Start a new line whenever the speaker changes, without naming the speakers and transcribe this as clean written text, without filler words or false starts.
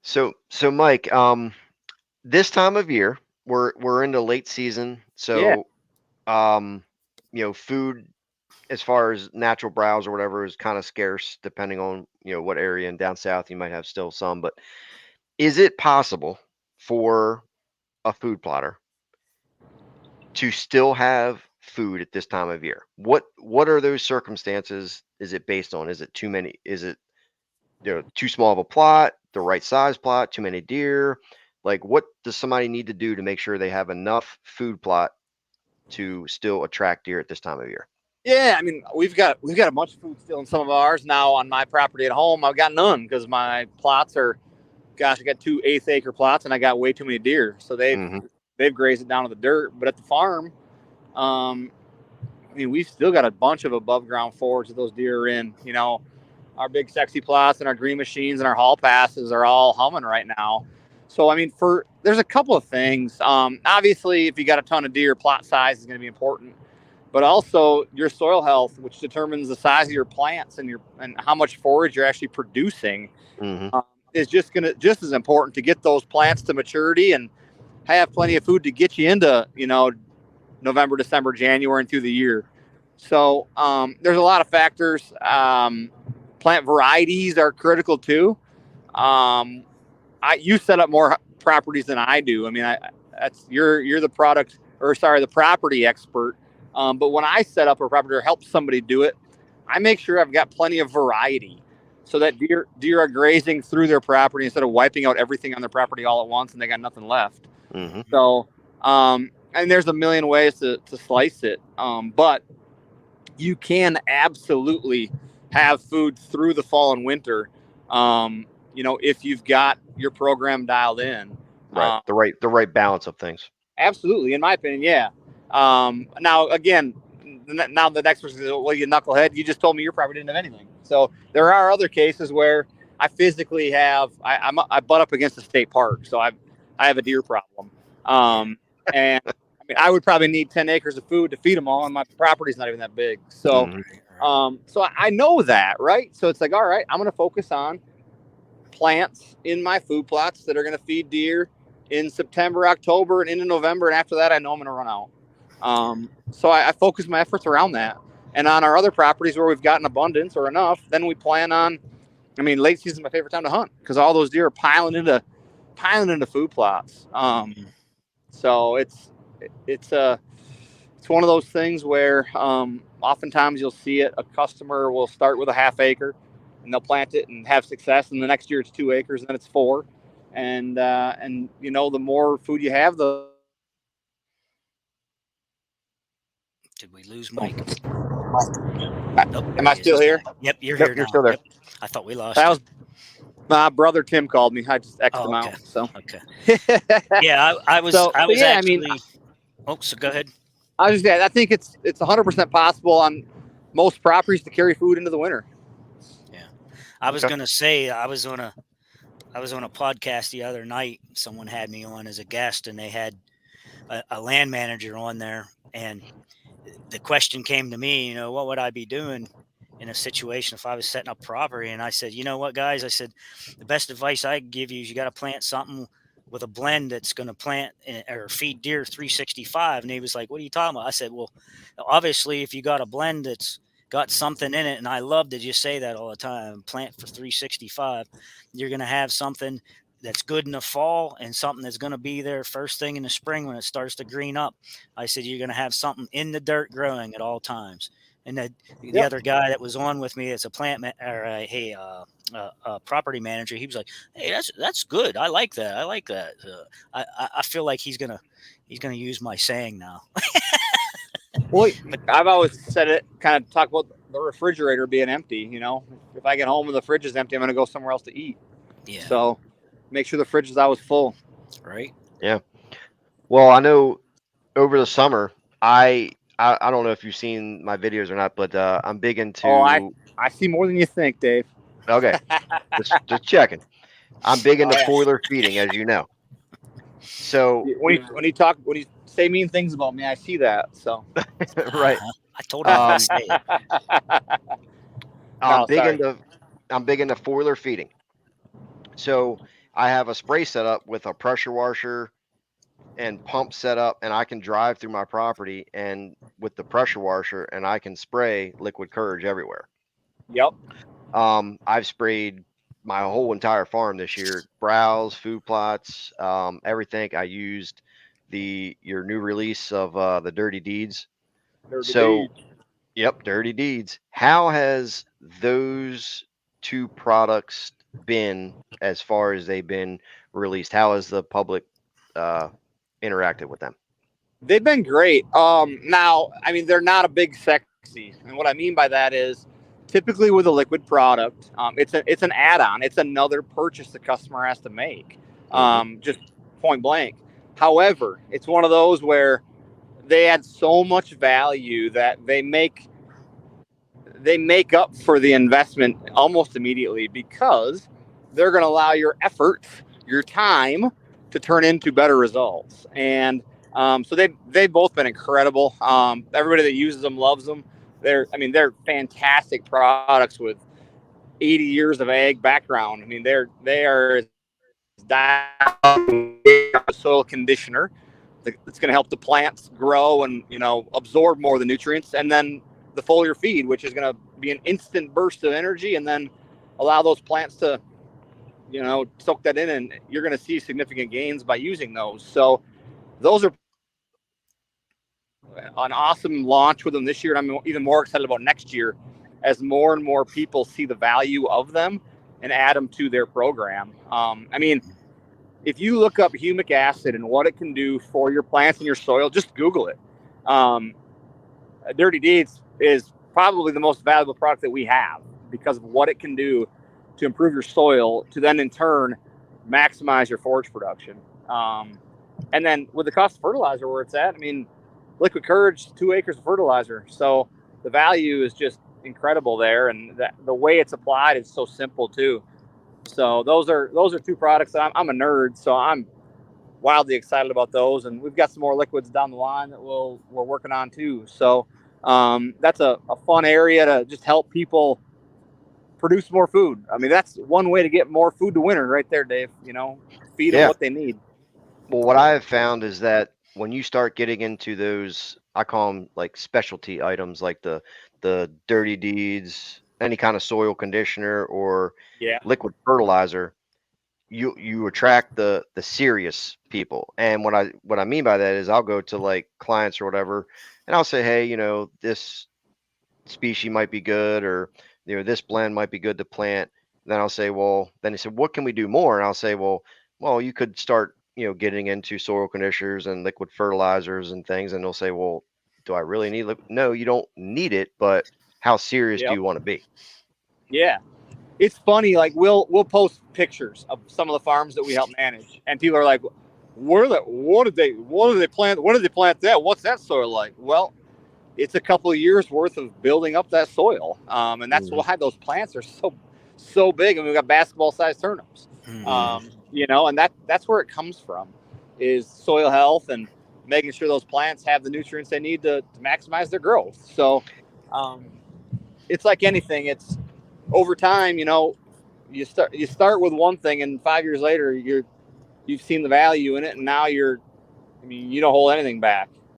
So Mike, this time of year, we're into late season,
Yeah.
so um, food as far as natural browse or whatever is kind of scarce depending on what area. And down south you might have still some, but is it possible for a food plotter to still have food at this time of year? What are those circumstances? Is it based on? Is it too many? Is it too small of a plot, the right size plot, too many deer? Like, what does somebody need to do to make sure they have enough food plot to still attract deer at this time of year?
Yeah, I mean, we've got a bunch of food still in some of ours now on my property at home. I've got none because my plots are, gosh, I got 2 eighth-acre plots and I got way too many deer, so they've
Hmm.
they've grazed it down to the dirt. But at the farm, um, I mean, we've still got a bunch of above ground forage that those deer are in. Our big sexy plots and our green machines and our hall passes are all humming right now. So I mean, there's a couple of things. Obviously, if you got a ton of deer, plot size is going to be important, but also your soil health, which determines the size of your plants and how much forage you're actually producing,
Hmm.
um, is just as important to get those plants to maturity and have plenty of food to get you into November, December, January, and through the year. So there's a lot of factors. Plant varieties are critical too. Um, you set up more properties than I do. I mean, you're the the property expert. But when I set up a property or help somebody do it, I make sure I've got plenty of variety, so that deer are grazing through their property instead of wiping out everything on their property all at once and they got nothing left.
Hmm.
So, and there's a million ways to slice it, but you can absolutely have food through the fall and winter. If you've got your program dialed in.
Right.
Um,
The right balance of things.
Absolutely, in my opinion, yeah. Now, again, now the next person says, "Well, you knucklehead, you just told me your property didn't have anything." So there are other cases where I physically have I butt up against a state park, so I have a deer problem,
Yeah.
and I mean I would probably need 10 acres of food to feed them all, and my property's not even that big. So,
Hmm.
Right.
so I know that, right? So it's like, all right, I'm going to focus on plants in my food plots that are going to feed deer in September, October, and into November. And after that, I know I'm going to run out. So I focus my efforts around that. And on our other properties where we've got an abundance or enough, then we plan on. I mean, late season is my favorite time to hunt because all those deer are piling into food plots.
Mm.
So it's one of those things where oftentimes you'll see it. A customer will start with a half acre, and they'll plant it and have success. And the next year it's 2 acres, and then it's 4. And the more food you have, the
Did we lose Mike? Oh,
am
there
I
he is.
still
He's
here?
back. Yep, you're
Yep,
here
you're
now.
still there.
Yep. I thought we lost
That
you.
was my brother Tim called me. I just X'd
Oh,
him
okay.
out. So
Okay. Yeah, I was
so
I
so
was
yeah, I mean,
actually. Oh, so go ahead.
I think it's 100% possible on most properties to carry food into the winter.
Yeah. I was
Okay.
gonna say I was on a podcast the other night. Someone had me on as a guest, and they had a land manager on there, and the question came to me, what would I be doing in a situation if I was setting up property? And I said, you know what, guys? I said, the best advice I can give you is you got to plant something with a blend that's going to plant or feed deer 365. And he was like, what are you talking about? I said, well, obviously, if you got a blend that's got something in it, and I love to just say that all the time, plant for 365, you're going to have something that's good in the fall and something that's going to be there first thing in the spring when it starts to green up. I said, you're going to have something in the dirt growing at all times. And the
Yep.
other guy that was on with me as a property manager, he was like, "Hey, that's good. I like that. I like that." I feel like he's gonna use my saying now.
Well,
But
I've always said it, kind of talk about the refrigerator being empty. If I get home and the fridge is empty, I'm going to go somewhere else to eat.
yeah,
So make sure the fridge is always full.
right.
Yeah. Well, I know over the summer, I don't know if you've seen my videos or not, but I'm big
Oh, I
into.
I see more than you think, Dave.
Okay, just checking. I'm big into
Oh yeah.
foiler feeding, as you know. So
When you say mean things about me, I see that. So
right,
I told him not to
um,
say it.
I'm
no,
big
sorry.
into I'm big into foiler feeding. So I have a spray setup with a pressure washer and pump set up, and I can drive through my property and with the pressure washer, and I can spray liquid courage everywhere.
Yep.
I've sprayed my whole entire farm this year, browse, food plots, everything. I used your new release of the Dirty Deeds. So, yep, Dirty Deeds. How has those two products been as far as they've been released? How has the public interacted with them?
They've been great. Now, I mean, they're not a big sexy, and what I mean by that is, typically with a liquid product, it's an add-on. It's another purchase the customer has to make, just point blank. However, it's one of those where they add so much value that they make up for the investment almost immediately, because they're going to allow your effort, your time, to turn into better results. And so they've both been incredible. Everybody that uses them loves them. They're fantastic products with 80 years of ag background. I mean, they are a soil conditioner that's going to help the plants grow and absorb more of the nutrients, and then the foliar feed, which is going to be an instant burst of energy, and then allow those plants to soak that in, and you're going to see significant gains by using those. So those are an awesome launch with them this year, and I'm even more excited about next year as more and more people see the value of them and add them to their program. I mean, if you look up humic acid and what it can do for your plants and your soil, just Google it. Dirty Deeds is probably the most valuable product that we have because of what it can do to improve your soil, to then in turn maximize your forage production. And then with the cost of fertilizer where it's at, I mean, liquid courage, 2 acres of fertilizer. So the value is just incredible there, and the way it's applied is so simple too. So those are 2 products that I'm a nerd, so I'm wildly excited about those. And we've got some more liquids down the line that we're working on too. So that's a fun area to just help people produce more food. I mean, that's one way to get more food to winter right there, Dave. Feed them what they need.
Well, what I have found is that when you start getting into those, I call them like specialty items, like the Dirty Deeds, any kind of soil conditioner or liquid fertilizer, you attract the serious people. And what I mean by that is I'll go to like clients or whatever, and I'll say, hey, this species might be good, or this blend might be good to plant. Then I'll say, well, then he said, what can we do more? And I'll say, well, you could start getting into soil conditioners and liquid fertilizers and things. And they'll say, well, do I really need no, you don't need it, but how serious do you want to be?
Yeah. It's funny, like we'll post pictures of some of the farms that we help manage, and people are like, what did they plant that? What's that soil like? Well, it's a couple of years worth of building up that soil. And that's why those plants are so big. And we've got basketball sized turnips. And that's where it comes from, is soil health and making sure those plants have the nutrients they need to maximize their growth. So it's like anything. It's over time, you start with one thing, and 5 years later you've seen the value in it, and now you don't hold anything back.